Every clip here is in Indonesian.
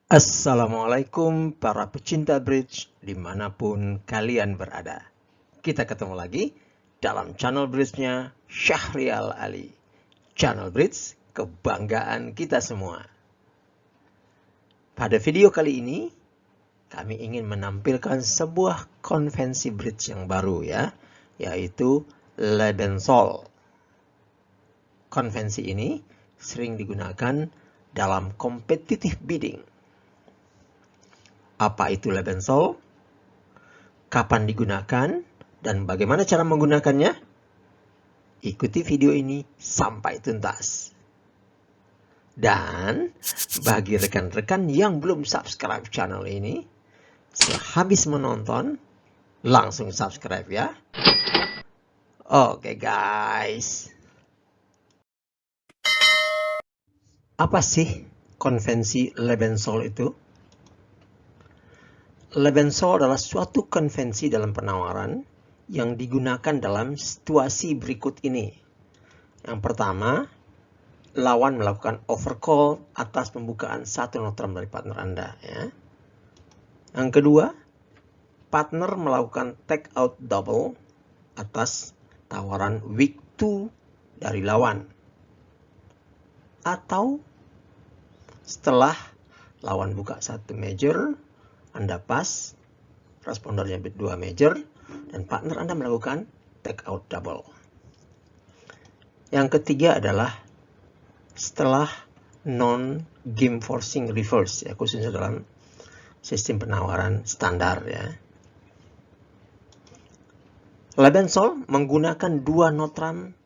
Assalamualaikum para pecinta bridge dimanapun kalian berada. Kita ketemu lagi dalam channel bridge-nya Syahrial Ali. Channel bridge kebanggaan kita semua. Pada video kali ini, kami ingin menampilkan sebuah konvensi bridge yang baru ya, yaitu Lebensol. Konvensi ini sering digunakan dalam competitive bidding. Apa itu Lebensol? Kapan digunakan? Dan bagaimana cara menggunakannya? Ikuti video ini sampai tuntas. Dan bagi rekan-rekan yang belum subscribe channel ini, sehabis menonton, langsung subscribe ya. Oke guys. Apa sih konvensi Lebensol itu? Lebensol adalah suatu konvensi dalam penawaran yang digunakan dalam situasi berikut ini. Yang pertama, lawan melakukan overcall atas pembukaan satu notram dari partner Anda. Ya. Yang kedua, partner melakukan take out double atas tawaran week 2 dari lawan. Atau setelah lawan buka satu major, Anda pas, respondernya bid 2 major, dan partner Anda melakukan take out double. Yang ketiga adalah setelah non-game forcing reverse, ya, khususnya dalam sistem penawaran standar. Ya. Lebensol menggunakan dua notram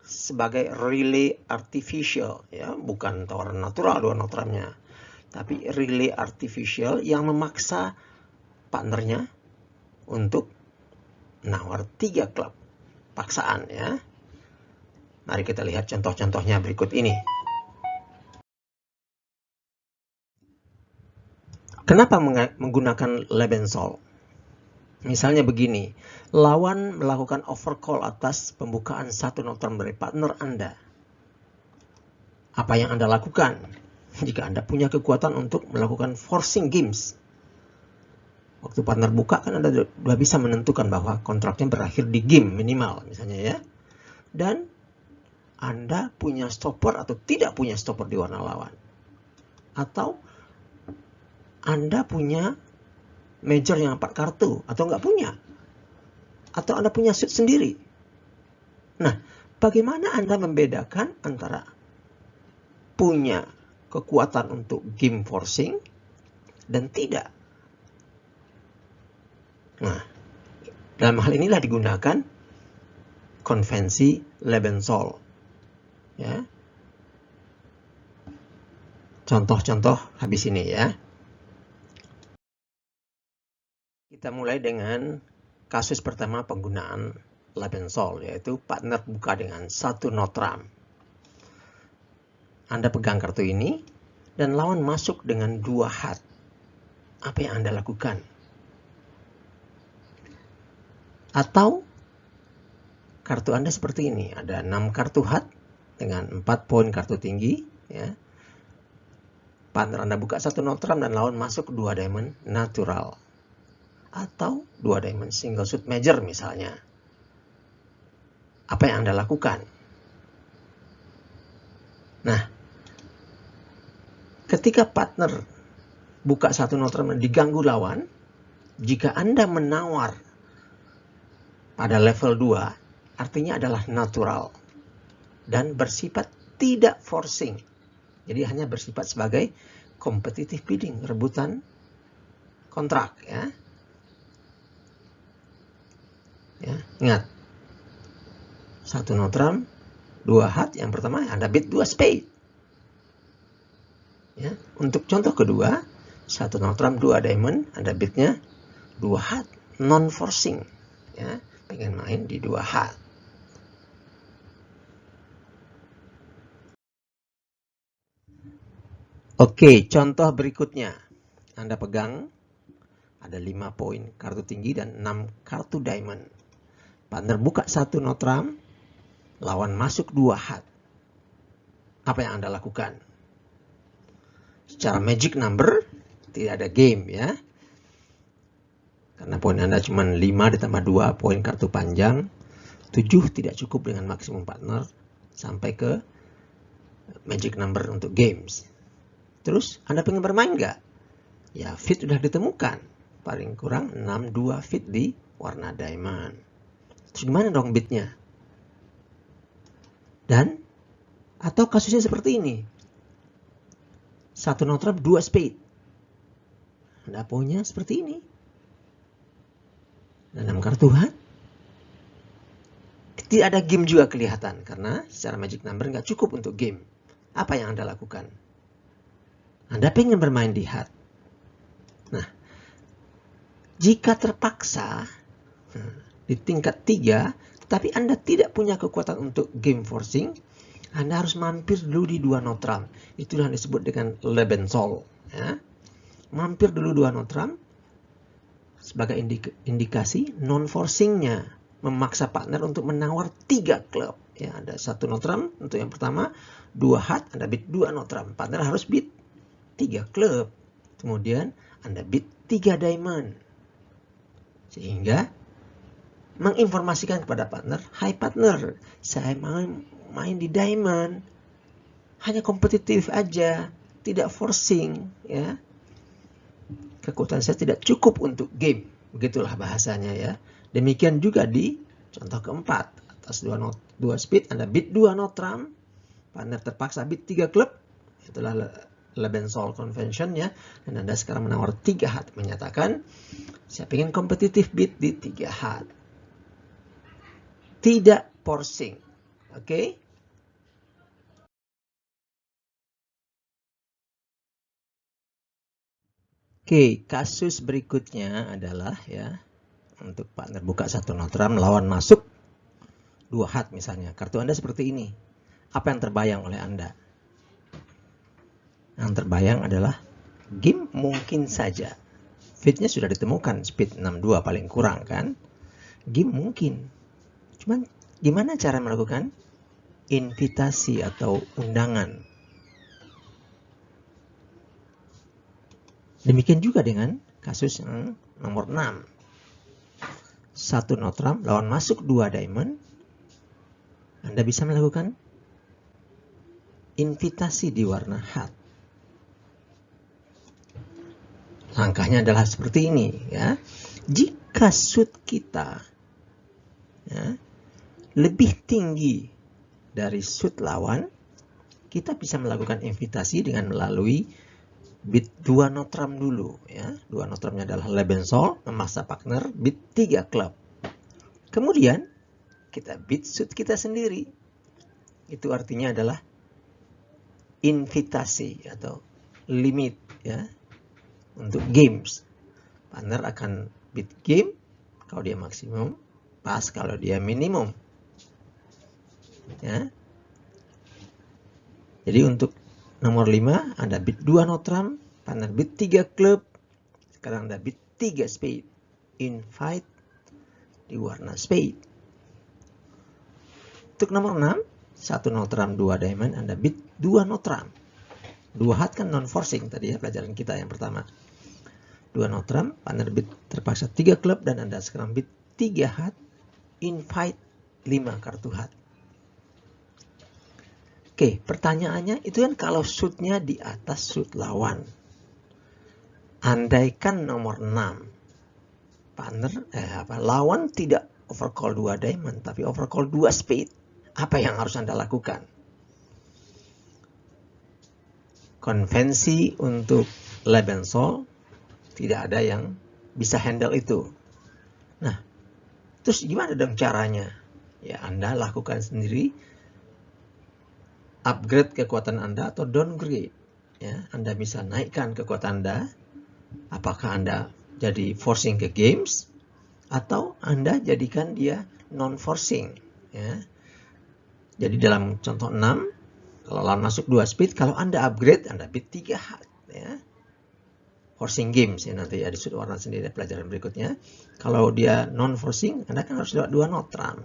sebagai relay artificial, ya, bukan tawaran natural dua notramnya, tapi relay artificial yang memaksa partnernya untuk menawar 3 klub paksaan ya. Mari kita lihat contoh-contohnya berikut ini. Kenapa menggunakan Lebensol? Misalnya begini, lawan melakukan overcall atas pembukaan satu notram dari partner Anda. Apa yang Anda lakukan? Jika Anda punya kekuatan untuk melakukan forcing games. Waktu partner buka kan Anda sudah bisa menentukan bahwa kontraknya berakhir di game minimal misalnya ya. Dan Anda punya stopper atau tidak punya stopper di warna lawan. Atau Anda punya major yang 4 kartu atau nggak punya. Atau Anda punya suit sendiri. Nah, bagaimana Anda membedakan antara punya kekuatan untuk game forcing dan tidak? Nah, dalam hal inilah digunakan konvensi Lebensol. Ya. Contoh-contoh habis ini ya. Kita mulai dengan kasus pertama penggunaan Lebensol, yaitu partner buka dengan satu notram. Anda pegang kartu ini dan lawan masuk dengan 2 hat. Apa yang Anda lakukan? Atau kartu Anda seperti ini, ada 6 kartu hat dengan 4 poin kartu tinggi. Ya. Partner Anda buka satu notram dan lawan masuk 2 diamond natural. Atau 2 diamond single suit major misalnya. Apa yang Anda lakukan? Nah, ketika partner buka satu notram dan diganggu lawan, jika Anda menawar pada level 2, artinya adalah natural dan bersifat tidak forcing. Jadi hanya bersifat sebagai competitive bidding, rebutan kontrak ya. Ya, ingat. Satu notram, 2 hat, yang pertama Anda bid 2 spade. Ya, untuk contoh kedua, satu notram 2 diamond, Anda bidnya 2 hat, non forcing. Ya, pengen main di 2 hat. Oke, contoh berikutnya. Anda pegang ada 5 poin kartu tinggi dan 6 kartu diamond. Partner buka satu notram, lawan masuk 2 hat. Apa yang Anda lakukan? secara magic number tidak ada game ya. Karena poin Anda cuma 5 ditambah 2 poin kartu panjang, 7 tidak cukup dengan maksimum partner sampai ke magic number untuk games. Terus Anda pengen bermain nggak? Ya fit sudah ditemukan, paling kurang 62 fit di warna diamond. Terus gimana dong bitnya? Dan atau kasusnya seperti ini, 1 note trump 2 spade. Anda punya seperti ini. Dan 6 kartu hat. Tidak ada game juga kelihatan karena secara magic number nggak cukup untuk game. Apa yang Anda lakukan? Anda pengen bermain di hat. Nah, jika terpaksa di tingkat 3, tetapi Anda tidak punya kekuatan untuk game forcing, Anda harus mampir dulu di 2 note trump. Itulah yang disebut dengan Lebensol. Ya. Mampir dulu 2 note trump sebagai indikasi non-forcingnya, memaksa partner untuk menawar 3 klub. Ya, ada 1 note trump untuk yang pertama, 2 hat, Anda bid 2 note trump. Partner harus bid 3 klub. Kemudian Anda bid 3 diamond. Sehingga menginformasikan kepada partner, "Hai partner, saya mau main di diamond. Hanya kompetitif aja, tidak forcing, ya. Kekuatan saya tidak cukup untuk game." Begitulah bahasanya ya. Demikian juga di contoh keempat. Atas 2 speed, Anda bid 2 note trump. Partner terpaksa bid 3 klub. Itulah Lebensol convention ya. Dan Anda sekarang menawar 3 hat. Menyatakan, saya ingin kompetitif bid di 3 hat. Tidak forcing. Oke? Oke, kasus berikutnya adalah ya, untuk partner buka 1 note trump, lawan masuk 2 hat misalnya. Kartu Anda seperti ini. Apa yang terbayang oleh Anda? Yang terbayang adalah game mungkin saja. Fitnya sudah ditemukan, speed 62 paling kurang kan? Game mungkin. Cuman gimana cara melakukan invitasi atau undangan? Demikian juga dengan kasus yang nomor 6. 1 note trump lawan masuk 2 diamond. Anda bisa melakukan invitasi di warna hat. Langkahnya adalah seperti ini ya. Jika suit kita ya, lebih tinggi dari suit lawan, kita bisa melakukan invitasi dengan melalui bid 2 note trump dulu ya. 2 note trumpnya adalah Lebensol, memaksa partner bid 3 klub. Kemudian kita bid suit kita sendiri. Itu artinya adalah invitasi atau limit ya untuk games. Partner akan bid game kalau dia maksimum, pas kalau dia minimum. Ya. Jadi untuk nomor 5, Anda bid 2 note trump, partner bid 3 klub. Sekarang Anda bid 3 spade. Invite di warna spade. Untuk nomor 6, 1 note trump, 2 diamond, Anda bid 2 note trump. 2 hat kan non-forcing tadi ya, pelajaran kita yang pertama. 2 note trump, partner bid terpaksa 3 klub, dan Anda sekarang bid 3 hat. Invite 5 kartu hat. Oke, pertanyaannya itu kan kalau shootnya di atas shoot lawan. Andaikan nomor 6, lawan tidak overcall 2 diamond, tapi overcall 2 spade. Apa yang harus Anda lakukan? Konvensi untuk Lebensol, tidak ada yang bisa handle itu. Nah, terus gimana dong caranya? Ya, Anda lakukan sendiri. Upgrade kekuatan Anda atau downgrade. Ya, Anda bisa naikkan kekuatan Anda. Apakah Anda jadi forcing ke games atau Anda jadikan dia non-forcing. Ya. Jadi dalam contoh 6, kalau lawan masuk 2 speed, kalau Anda upgrade, Anda bid 3 hat. Ya. Forcing games ya, nanti ada sudut warna sendiri pelajaran berikutnya. Kalau dia non-forcing, Anda kan harus lewat 2 note trump.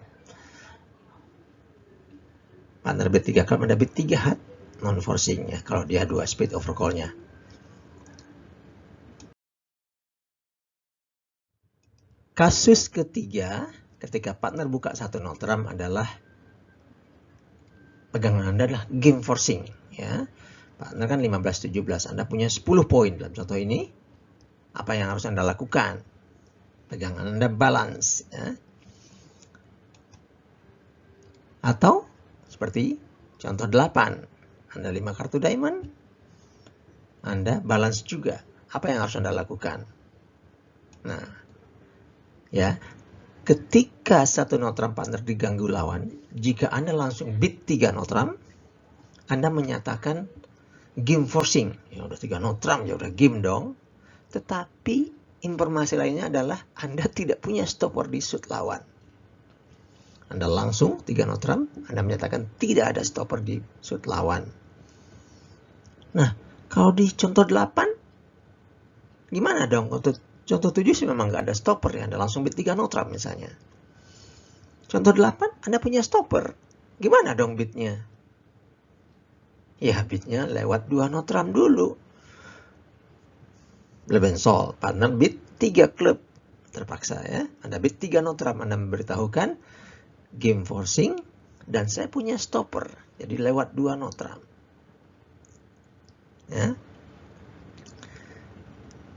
Partner bid 3 klub, Anda bid 3 hat, non-forcing ya, kalau dia 2 speed overcall-nya. Kasus ketiga, ketika partner buka satu not trump adalah pegangan Anda adalah game forcing. Ya. Partner kan 15-17, Anda punya 10 poin dalam contoh ini. Apa yang harus Anda lakukan? Pegangan Anda balance. Ya. Atau seperti contoh 8, Anda 5 kartu diamond, Anda balance juga. Apa yang harus Anda lakukan? Nah, ya, ketika satu not trump partner diganggu lawan, jika Anda langsung beat 3 not trump, Anda menyatakan game forcing. Ya udah 3 not trump, ya udah game dong. Tetapi informasi lainnya adalah Anda tidak punya stopper di shoot lawan. Anda langsung 3 not trump, Anda menyatakan tidak ada stopper di shoot lawan. Nah, kalau di contoh 8, gimana dong? Untuk contoh 7 sih memang nggak ada stopper ya, Anda langsung beat 3 not trump misalnya. Contoh 8, Anda punya stopper. Gimana dong beatnya? Ya, beatnya lewat 2 not trump dulu. Lebensol, partner beat 3 klub. Terpaksa ya, Anda beat 3 not trump, Anda memberitahukan game forcing, dan saya punya stopper. Jadi lewat 2 not trump. Ya.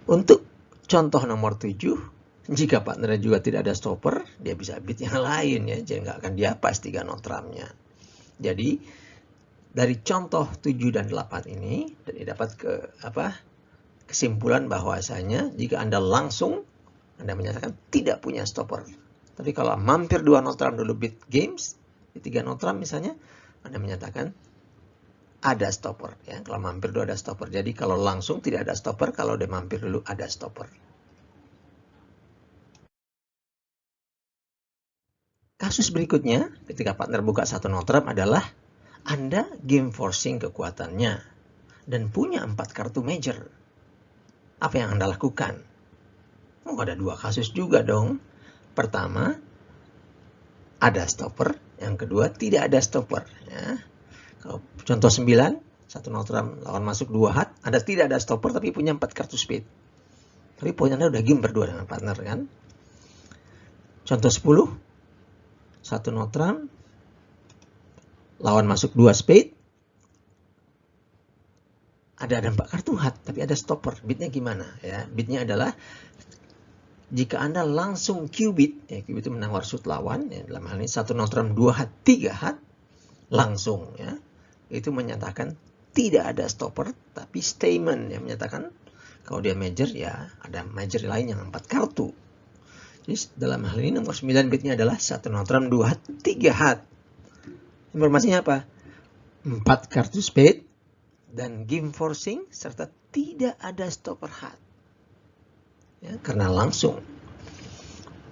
Untuk contoh nomor 7, jika partnernya juga tidak ada stopper, dia bisa beat yang lain ya, jadi nggak akan diapas 3 not trumpnya. Jadi dari contoh 7 dan 8 ini, dapat kesimpulan bahwasanya jika Anda langsung, Anda menyatakan tidak punya stopper. Tapi kalau mampir 2 not trump dulu beat games, di 3 not trump misalnya, Anda menyatakan ada stopper. Ya. Kalau mampir dulu ada stopper. Jadi kalau langsung tidak ada stopper, kalau udah mampir dulu ada stopper. Kasus berikutnya, ketika partner buka satu not trump adalah Anda game forcing kekuatannya dan punya 4 kartu major. Apa yang Anda lakukan? Oh, ada 2 kasus juga dong. Pertama, ada stopper. Yang kedua, tidak ada stopper. Ya. Contoh 9, satu not trump lawan masuk 2 hat. Anda tidak ada stopper tapi punya 4 kartu spade. Tapi poin Anda udah game berdua dengan partner kan. Contoh 10, satu not trump lawan masuk 2 spade. Ada 4 kartu hat tapi ada stopper. Beatnya gimana? Ya, beatnya adalah jika Anda langsung Q-beat, ya Q-beat itu menawar shoot lawan, ya, dalam hal ini satu not trump 2 hat, 3 hat, langsung ya, itu menyatakan tidak ada stopper, tapi statement yang menyatakan kalau dia major ya ada major lain yang 4 kartu. Jadi dalam hal ini nomor 9 bitnya adalah satu not trump 2 hat, 3 hat. Informasinya apa? 4 kartu spade dan game forcing serta tidak ada stopper hat. Ya, karena langsung.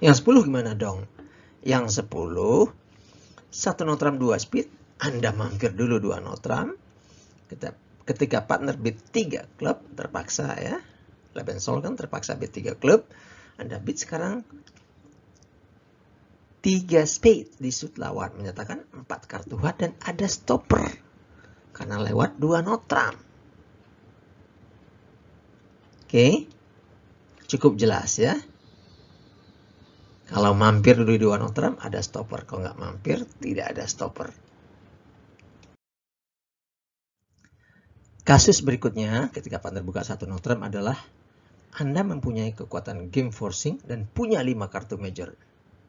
Yang 10 gimana dong? Yang 10, satu not trump 2 spade, Anda mampir dulu 2 not trump. Ketika partner beat 3 klub, terpaksa ya. Lebensol kan terpaksa beat 3 klub. Anda beat sekarang 3 spade di shoot lawan. Menyatakan 4 kartu hat dan ada stopper. Karena lewat 2 not trump. Oke. Cukup jelas ya. Kalau mampir dulu 2 not trump, ada stopper. Kalau nggak mampir, tidak ada stopper. Kasus berikutnya, ketika partner buka satu not trump adalah Anda mempunyai kekuatan game forcing dan punya 5 kartu major.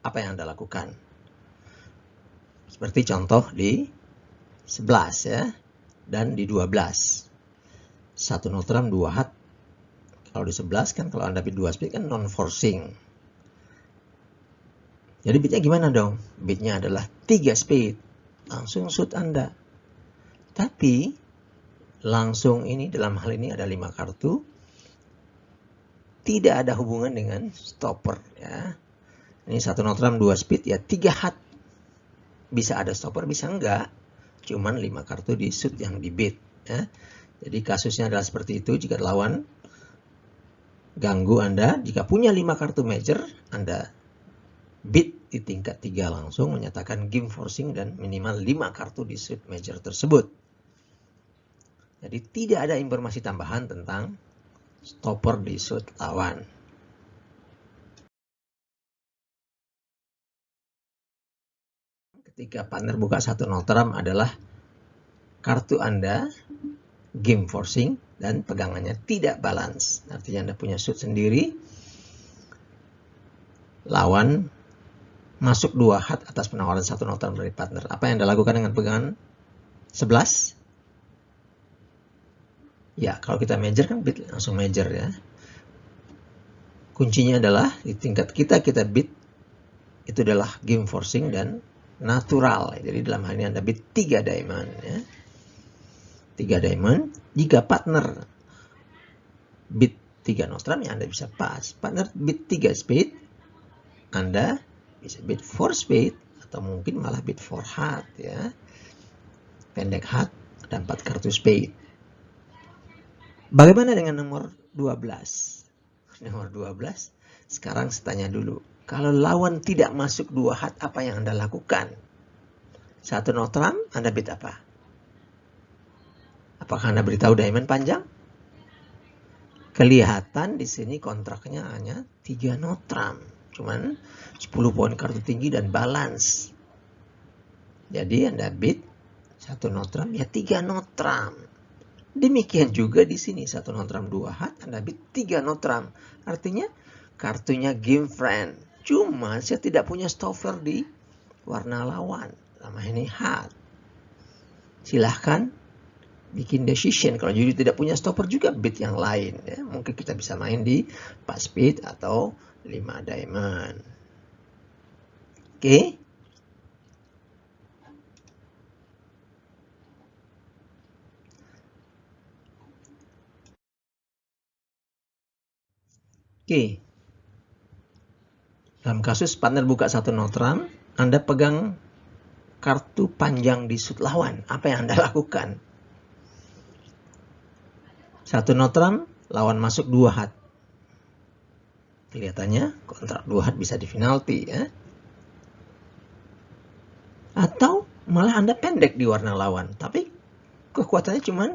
Apa yang Anda lakukan? Seperti contoh di 11 ya, dan di 12. Satu not trump 2 hat. Kalau di 11 kan kalau Anda beat 2 spade kan non forcing. Jadi beatnya gimana dong? Beatnya adalah 3 spade. Langsung shoot Anda. Tapi langsung ini dalam hal ini ada 5 kartu. Tidak ada hubungan dengan stopper ya. Ini satu not trump 2 spade ya 3 hat. Bisa ada stopper, bisa enggak. Cuman 5 kartu di shoot yang di beat ya. Jadi kasusnya adalah seperti itu. Jika lawan ganggu Anda, jika punya 5 kartu major, Anda beat di tingkat 3 langsung, menyatakan game forcing dan minimal 5 kartu di shoot major tersebut. Jadi tidak ada informasi tambahan tentang stopper di shoot lawan. ketika partner buka satu noteram adalah kartu Anda game forcing dan pegangannya tidak balance. Artinya Anda punya suit sendiri, lawan masuk 2 hat atas penawaran satu noteram dari partner. Apa yang Anda lakukan dengan pegangan 11? Ya, kalau kita major kan bid langsung major ya. Kuncinya adalah di tingkat kita bid itu adalah game forcing dan natural. Jadi dalam hal ini Anda bid 3 diamond ya. 3 diamond. Jika partner bid 3 noteram ya Anda bisa pas. Partner bid 3 spade, Anda bisa bid 4 spade atau mungkin malah bid 4 heart ya. Pendek heart ada 4 kartu spade. Bagaimana dengan nomor 12? Nomor 12, sekarang saya tanya dulu. Kalau lawan tidak masuk 2 hat, apa yang Anda lakukan? Satu noteram, Anda bid apa? Apakah Anda beritahu diamond panjang? Kelihatan di sini kontraknya hanya 3 noteram. Cuman 10 poin kartu tinggi dan balance. Jadi Anda bid 1 noteram, ya 3 noteram. Demikian juga di sini 1 noteram 2 hat, Anda bid 3 noteram. Artinya kartunya game friend. Cuma saya tidak punya stopper di warna lawan. Sama ini hat. Silahkan bikin decision. Kalau jadi tidak punya stopper juga bid yang lain. Ya. Mungkin kita bisa main di 4 speed atau 5 diamond. Oke. Oke. Dalam kasus partner buka 1 noteram, Anda pegang kartu panjang di suit lawan. Apa yang Anda lakukan? 1 noteram, lawan masuk 2 hat. Kelihatannya kontrak 2 hat bisa di penalti ya. Atau malah Anda pendek di warna lawan, tapi kekuatannya cuman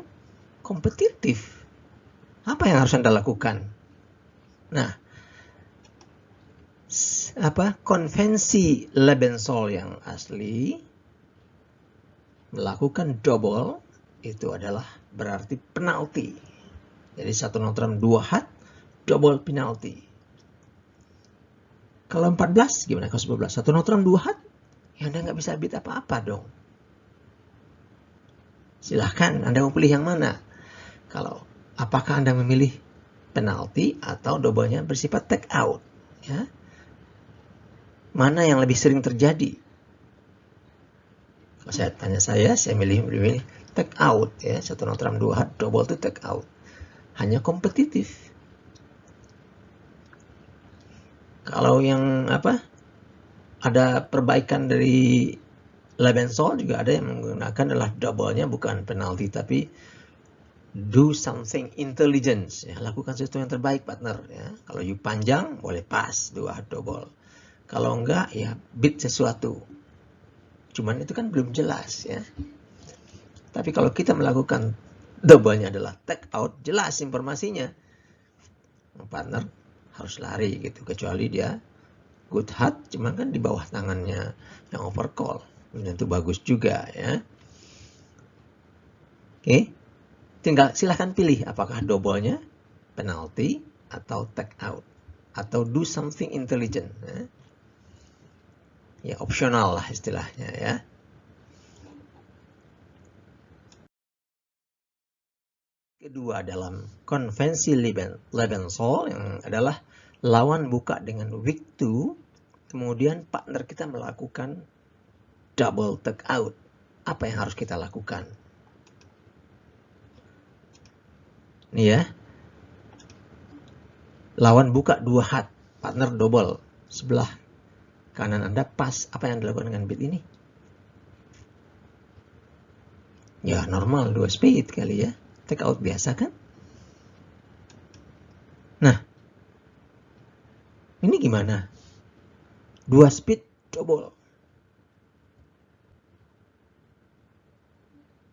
kompetitif. Apa yang harus Anda lakukan? Nah, konvensi Lebensol yang asli melakukan double itu adalah berarti penalti. Jadi 1 noteram 2 hat, double penalti. Kalau 14 gimana? Kalau 11 1 noteram 2 hat, ya Anda nggak bisa bid apa-apa dong. Silahkan Anda mau pilih yang mana. Kalau apakah Anda memilih penalti atau doublenya bersifat take out, ya? Mana yang lebih sering terjadi? Kalau saya tanya saya milih take out ya. 1 noteram 2 hat, double itu take out. Hanya kompetitif. Kalau yang ada perbaikan dari Lebensol juga ada yang menggunakan adalah double-nya bukan penalti tapi do something intelligence ya, lakukan sesuatu yang terbaik partner ya. Kalau you panjang boleh pas 2 hat double. Kalau enggak ya bid sesuatu. Cuman itu kan belum jelas ya. Tapi kalau kita melakukan double-nya adalah take out, jelas informasinya. Partner harus lari gitu, kecuali dia good hat, cuman kan di bawah tangannya yang overcall. Itu bagus juga ya. Oke. Tinggal silahkan pilih apakah double-nya penalti atau take out atau do something intelligent ya. Ya opsional lah istilahnya ya. Kedua dalam konvensi Lebensol yang adalah lawan buka dengan weak 2, kemudian partner kita melakukan double take out. Apa yang harus kita lakukan? Nih ya. Lawan buka 2 hat, partner double. Sebelah kanan Anda pas. Apa yang dilakukan dengan bid ini? Ya normal 2 spade kali ya. Take out biasa kan? Nah, ini gimana? 2 speed double.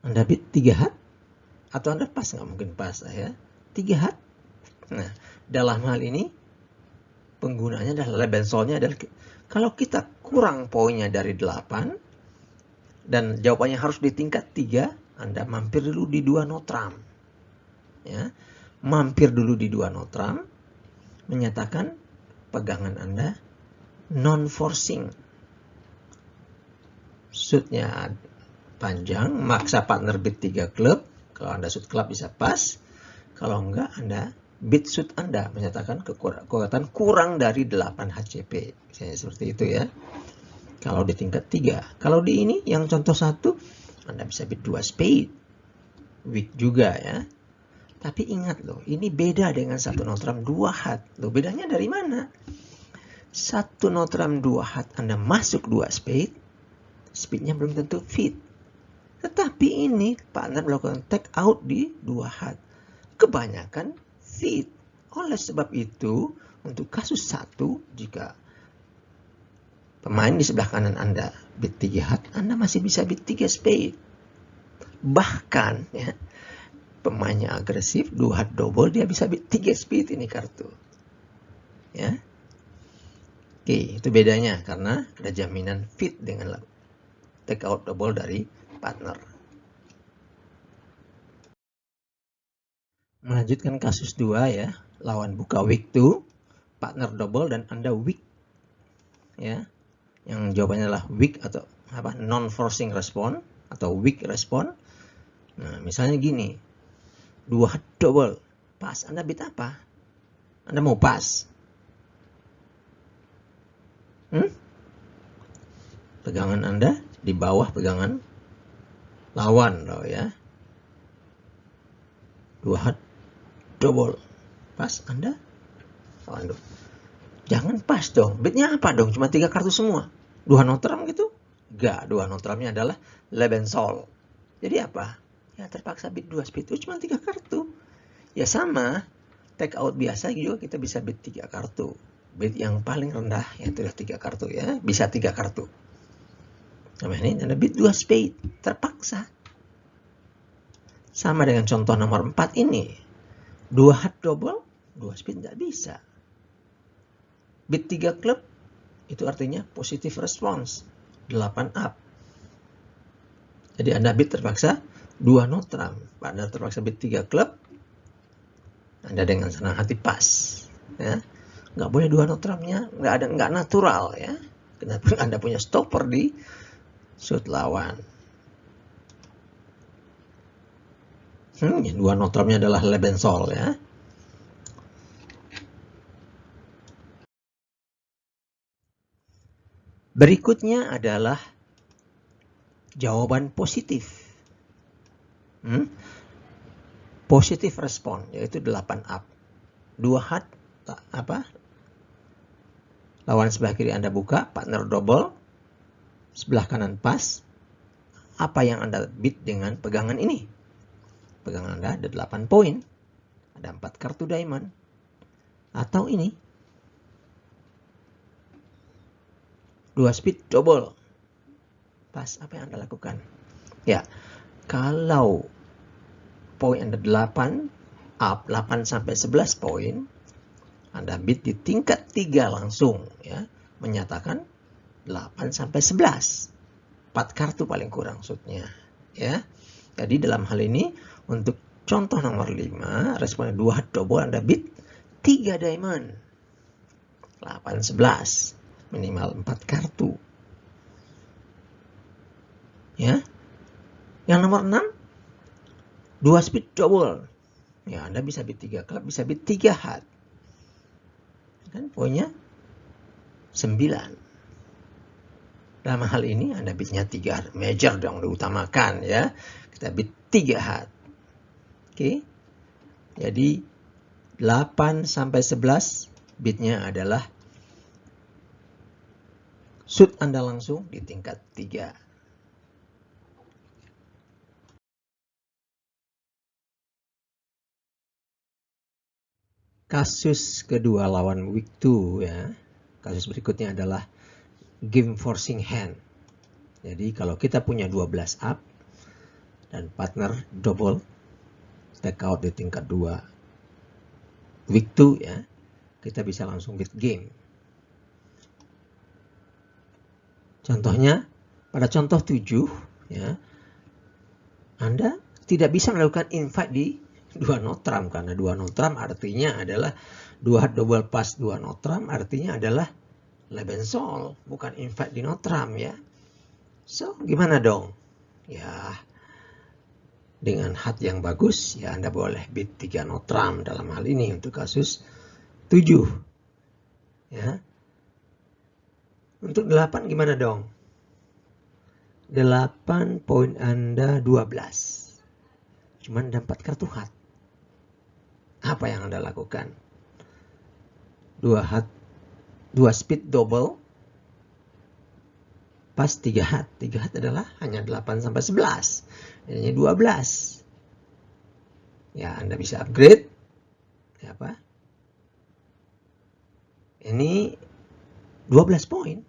Anda bid 3 hat? Atau Anda pas? Nggak mungkin pas ya. 3 hat? Nah, dalam hal ini penggunanya adalah Lebensolnya adalah kalau kita kurang poinnya dari 8, dan jawabannya harus di tingkat 3, Anda mampir dulu di 2 notram. Ya, mampir dulu di 2 notram, menyatakan pegangan Anda non-forcing. Shootnya panjang, maksa partner beat 3 klub. Kalau Anda shoot club bisa pas. Kalau enggak, Anda beat shoot Anda, menyatakan kekuatan kurang dari 8 HCP. Misalnya seperti itu ya. Kalau di tingkat 3. Kalau di ini, yang contoh 1, Anda bisa beat 2 spade. Weak juga ya. Tapi ingat loh, ini beda dengan 1 notram 2 hat. Loh, bedanya dari mana? 1 notram 2 hat Anda masuk 2 spade, speednya belum tentu fit. Tetapi ini partner melakukan take out di 2 hat. Kebanyakan fit. Oleh sebab itu, untuk kasus 1, jika pemain di sebelah kanan Anda beat 3 hat, Anda masih bisa beat 3 spade. Bahkan ya, pemainnya agresif, 2 hat double, dia bisa beat 3 spade ini kartu. Ya. Oke, itu bedanya karena ada jaminan fit dengan take out double dari partner. Melanjutkan kasus 2 ya, lawan buka weak 2, partner double dan Anda weak. Ya. Yang jawabannya adalah weak atau non-forcing respon atau weak respon. Nah, misalnya gini. 2 hat double, pas. Anda beat apa? Anda mau pas? Pegangan Anda di bawah pegangan lawan loh ya. 2 hat double, pas Anda? Aduh. Jangan pas dong. Beatnya apa dong? Cuma 3 kartu semua. 2 notram gitu? Enggak, 2 notramnya adalah Lebensol. Jadi apa? Ya terpaksa beat 2 speed itu cuma 3 kartu. Ya sama, take out biasa juga kita bisa beat 3 kartu. Beat yang paling rendah yaitu 3 kartu ya, bisa 3 kartu. Nah ini Anda beat 2 spade, terpaksa. Sama dengan contoh nomor 4 ini. 2 hat double, 2 spade nggak bisa. Beat 3 klub, itu artinya positive response, 8 up. Jadi Anda beat terpaksa 2 notram. Anda terpaksa beat 3 klub, Anda dengan senang hati pas. Ya. Nggak boleh 2 notramnya, nggak natural ya. Kenapa Anda punya stopper di shoot lawan. 2 notramnya adalah Lebensol ya. Berikutnya adalah jawaban positif. Positif respon, yaitu 8 up. 2 hat, lawan sebelah kiri Anda buka, partner double, sebelah kanan pas. Apa yang Anda beat dengan pegangan ini? Pegangan Anda ada 8 poin. Ada 4 kartu diamond. Atau ini. 2 speed double. Pas, apa yang Anda lakukan? Ya, kalau poin Anda 8 up, 8 sampai 11 poin, Anda beat di tingkat 3 langsung ya, menyatakan 8 sampai 11. 4 kartu paling kurang shootnya ya. Jadi dalam hal ini untuk contoh nomor 5, responnya 2 hat double, Anda beat 3 diamond. 8 11, minimal 4 kartu. Ya. Yang nomor 6, 2 speed double. Ya, Anda bisa beat 3 klub, bisa beat 3 hat. Kan poinnya 9. Dalam hal ini Anda beatnya 3 major dong, diutamakan ya. Kita beat 3 hat. Oke. Jadi 8 sampai 11 beatnya adalah shoot Anda langsung di tingkat 3. Kasus kedua lawan weak 2 ya. Kasus berikutnya adalah game forcing hand. Jadi kalau kita punya 12 up dan partner double take out di tingkat 2 weak 2 ya, kita bisa langsung beat game. Contohnya pada contoh 7, ya. Anda tidak bisa melakukan invite di 2 notram, karena 2 notram artinya adalah 2 hat double pass 2 notram artinya adalah Lebensol, bukan invite di notram ya. So, gimana dong? Ya, dengan hat yang bagus ya Anda boleh bid 3 notram dalam hal ini untuk kasus 7. Ya. Untuk 8 gimana dong? 8 poin Anda 12. Cuman dapat kartu hat. Apa yang Anda lakukan? 2 hat, 2 speed double, pas 3 hat. 3 hat adalah hanya 8 sampai 11. Hanya 12. Ya, Anda bisa upgrade. Ya, apa? Ini 12 poin.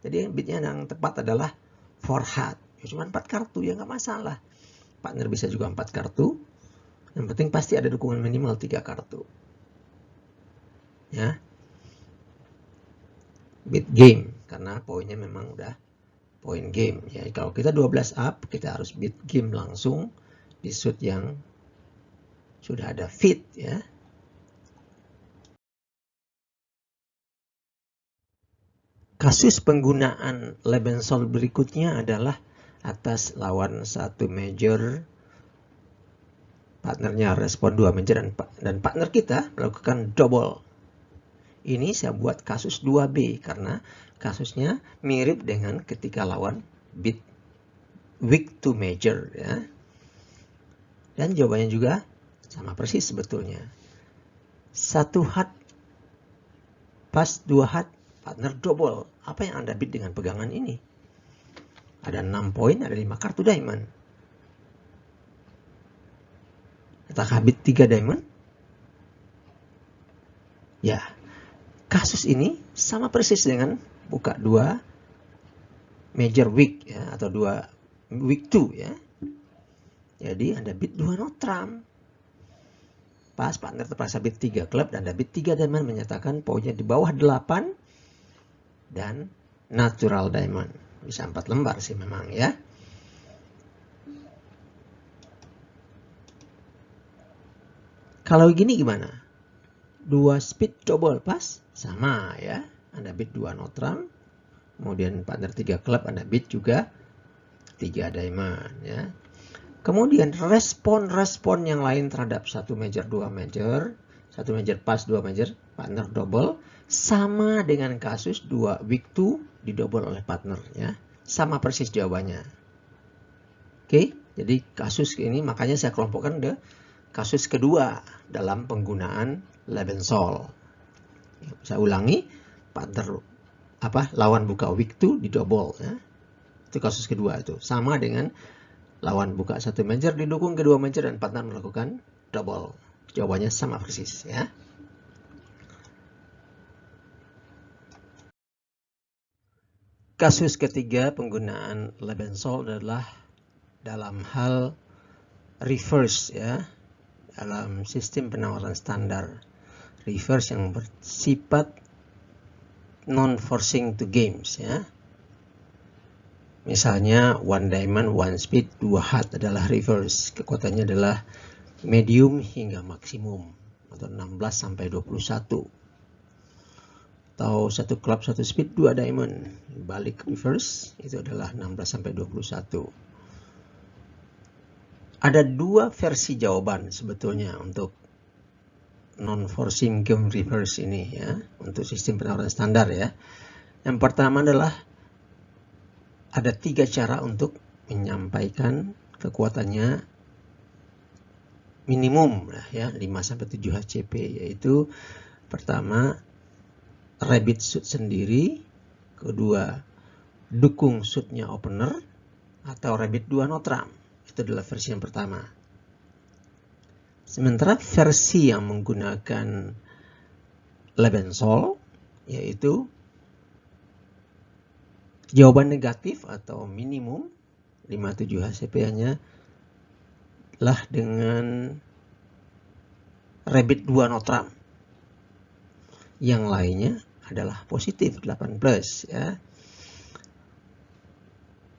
Jadi bidnya yang tepat adalah 4 hat. Ya, cuma 4 kartu, ya nggak masalah. Partner bisa juga 4 kartu. Yang penting pasti ada dukungan minimal 3 kartu. Ya. Bid game, karena poinnya memang udah poin game. Ya, kalau kita 12 up, kita harus bid game langsung di shoot yang sudah ada fit ya. Kasus penggunaan Lebensol berikutnya adalah atas lawan 1 major, partnernya respon 2 major, dan partner kita melakukan double. Ini saya buat kasus 2B karena kasusnya mirip dengan ketika lawan bid weak to major ya. Dan jawabannya juga sama persis sebetulnya. 1 hat pas 2 hat, partner double. Apa yang Anda bid dengan pegangan ini? Ada 6 poin, ada 5 kartu diamond. Apakah bid 3 diamond? Ya, kasus ini sama persis dengan buka 2 major weak ya, atau 2 weak 2 ya. Jadi Anda bid 2 notram. Pas partner terpaksa bid 3 klub dan Anda bid 3 diamond, menyatakan poinnya di bawah 8 dan natural diamond. Bisa 4 lembar sih memang ya. Kalau gini gimana? 2 speed double pas sama ya. Anda bid 2 notram. Kemudian partner 3 klub Anda bid juga 3 diamond ya. Kemudian respon yang lain terhadap 1 major, 2 major, 1 major pas, 2 major, partner double, sama dengan kasus 2 weak 2 didouble oleh partner ya. Sama persis jawabannya. Oke, jadi kasus ini makanya saya kelompokkan ke kasus kedua dalam penggunaan Lebensol. Saya ulangi, partner lawan buka weak 2 didouble ya. Itu kasus kedua itu. Sama dengan lawan buka 1 major didukung kedua major dan partner melakukan double. Jawabannya sama persis ya. Kasus ketiga penggunaan Lebensol adalah dalam hal reverse ya. Dalam sistem penawaran standar. Reverse yang bersifat non-forcing to games ya. Misalnya 1 diamond, 1 speed, 2 hat adalah reverse. Kekuatannya adalah medium hingga maksimum. Atau 16 sampai 21. Atau 1 club, 1 speed, 2 diamond. Balik reverse, itu adalah 16 sampai 21. Ada 2 versi jawaban sebetulnya untuk non-forcing game reverse ini ya. Untuk sistem penawaran standar ya. Yang pertama adalah ada 3 cara untuk menyampaikan kekuatannya minimum ya 5-7 HCP, yaitu pertama rabbit shoot sendiri, kedua dukung shootnya opener, atau rabbit 2 notram. Itu adalah versi yang pertama. Sementara versi yang menggunakan Lebensol yaitu jawaban negatif atau minimum 57 HCP-nya lah dengan rabbit 2 notram. Yang lainnya adalah positif 8+ ya.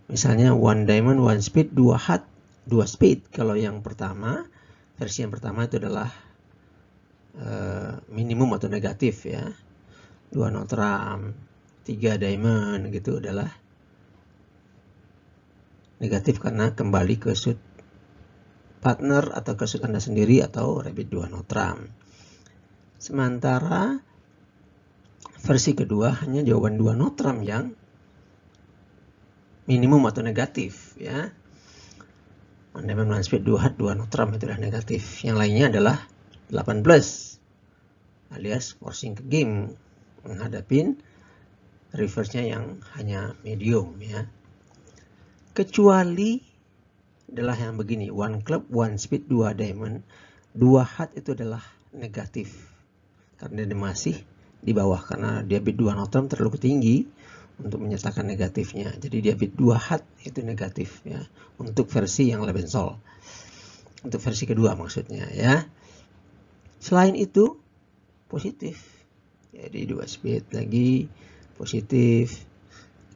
Misalnya one diamond, one speed, dua heart, dua speed. Kalau yang pertama, versi yang pertama itu adalah minimum atau negatif ya. Dua notram, tiga diamond gitu adalah negatif karena kembali ke suit partner atau ke suit Anda sendiri atau rabbit 2 notram. Sementara versi kedua hanya jawaban 2 notram yang minimum atau negatif ya. One diamond, one speed, 2 heart, 2 notram itu adalah negatif. Yang lainnya adalah 8 plus alias forcing ke game menghadapin reverse-nya yang hanya medium ya. Kecuali adalah yang begini, one club, one speed, 2 diamond, 2 heart itu adalah negatif. Karena dia masih di bawah, karena dia bid 2 notram terlalu tinggi untuk menyatakan negatifnya. Jadi dia bid 2 heart itu negatif ya. Untuk versi yang Lebensol. Untuk versi kedua maksudnya ya. Selain itu positif. Jadi 2 speed lagi positif.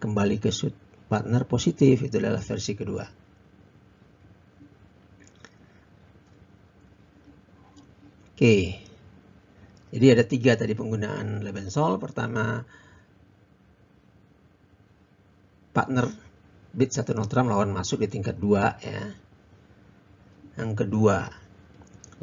Kembali ke suit partner positif, itu adalah versi kedua. Oke. Jadi ada 3 tadi penggunaan Lebensol. Pertama, partner bid 1 notram lawan masuk di tingkat 2 ya. Yang kedua,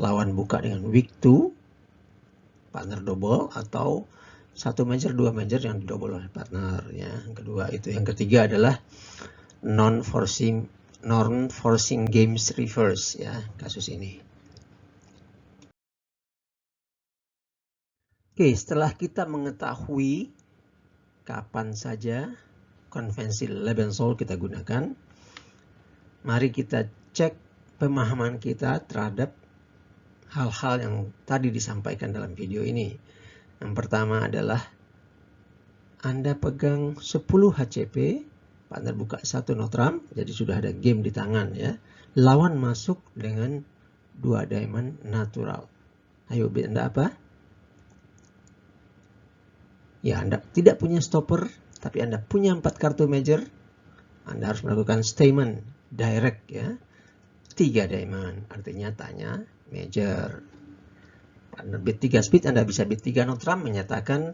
lawan buka dengan weak 2, partner double, atau 1 major 2 major yang didouble oleh partner ya. Yang kedua itu. Yang ketiga adalah non forcing games reverse ya, kasus ini. Oke, setelah kita mengetahui kapan saja konvensi Lebensol kita gunakan, mari kita cek pemahaman kita terhadap hal-hal yang tadi disampaikan dalam video ini. Yang pertama adalah Anda pegang 10 HCP, partner buka 1 notram, jadi sudah ada game di tangan ya. Lawan masuk dengan 2 diamond natural. Ayo bid Anda apa? Ya, Anda tidak punya stopper, tapi Anda punya 4 kartu major. Anda harus melakukan statement direct ya. 3 diamond, artinya tanya major. Partner bid 3 speed, Anda bisa bid 3 notram, menyatakan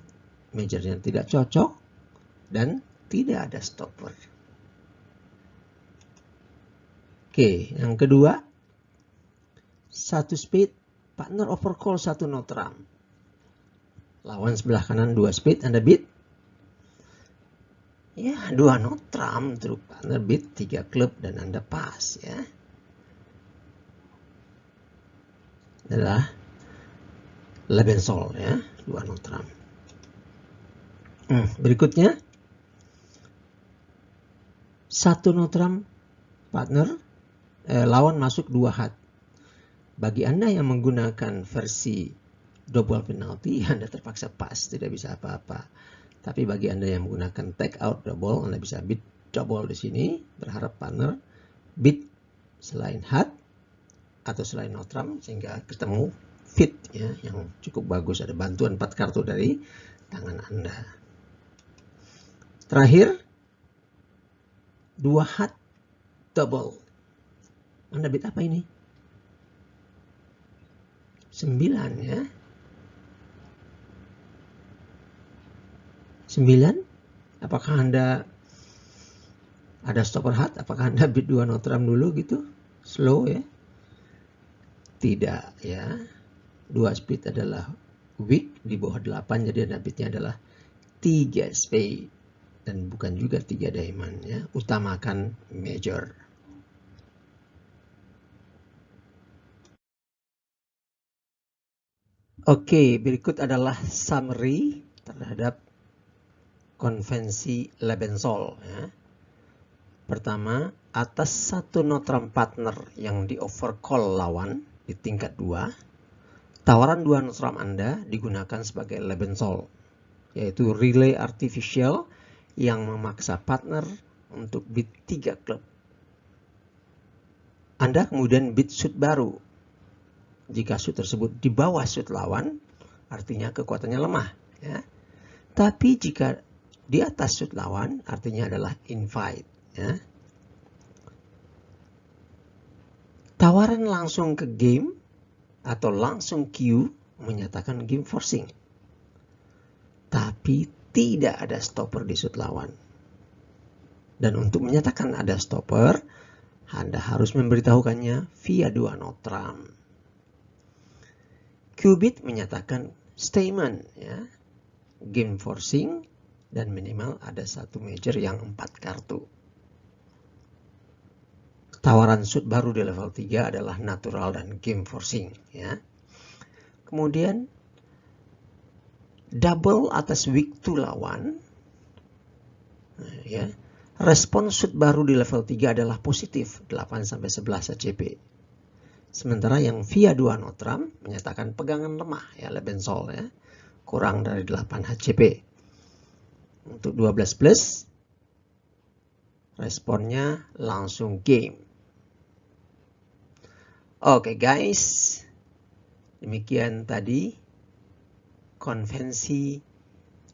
majornya tidak cocok dan tidak ada stopper. Oke, yang kedua, 1 speed, partner overcall 1 notram. Lawan sebelah kanan 2 speed, Anda bid. Ya, 2 notram, terus partner bid 3 klub dan Anda pas ya. Adalah Lebensol ya, 2 notram. Berikutnya 1 notram partner lawan masuk 2 heart. Bagi Anda yang menggunakan versi double penalty, Anda terpaksa pas, tidak bisa apa-apa. Tapi bagi Anda yang menggunakan take out double, Anda bisa bid double di sini, berharap partner bid selain heart atau selain notram sehingga ketemu fit ya, yang cukup bagus. Ada bantuan 4 kartu dari tangan Anda. Terakhir, 2 heart double. Anda bid apa ini? 9 ya. 9. Apakah Anda ada stopper heart? Apakah Anda bid 2 notram dulu gitu? Slow ya? Tidak ya. 2 speed adalah weak di bawah 8, jadi Anda bidnya adalah 3 spade dan bukan juga 3 diamond ya. Utamakan major. Oke, berikut adalah summary terhadap konvensi Lebensol ya. Pertama, atas 1 notram partner yang di overcall lawan di tingkat 2, tawaran 2 notram Anda digunakan sebagai Lebensol, yaitu relay artificial yang memaksa partner untuk bid 3 klub. Anda kemudian bid suit baru. Jika suit tersebut di bawah suit lawan, artinya kekuatannya lemah ya. Tapi jika di atas suit lawan, artinya adalah invite ya. Tawaran langsung ke game atau langsung queue menyatakan game forcing. Tapi tidak ada stopper di sud lawan. Dan untuk menyatakan ada stopper, Anda harus memberitahukannya via 2 not trump. Qubit menyatakan statement, ya, game forcing, dan minimal ada 1 major yang 4 kartu. Tawaran sud baru di level 3 adalah natural dan game forcing, ya. Kemudian double atas weak to lawan, ya. Respon sud baru di level 3 adalah positif 8-11 HCP. Sementara yang via 2 not trump menyatakan pegangan lemah, ya, Lebensol, ya, kurang dari 8 HCP. Untuk 12 plus responnya langsung game. Oke guys, demikian tadi konvensi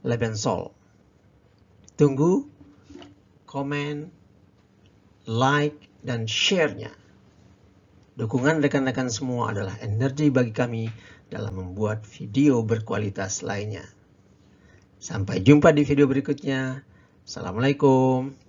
Lebensol. Tunggu komen, like, dan share-nya. Dukungan rekan-rekan semua adalah energi bagi kami dalam membuat video berkualitas lainnya. Sampai jumpa di video berikutnya. Assalamualaikum.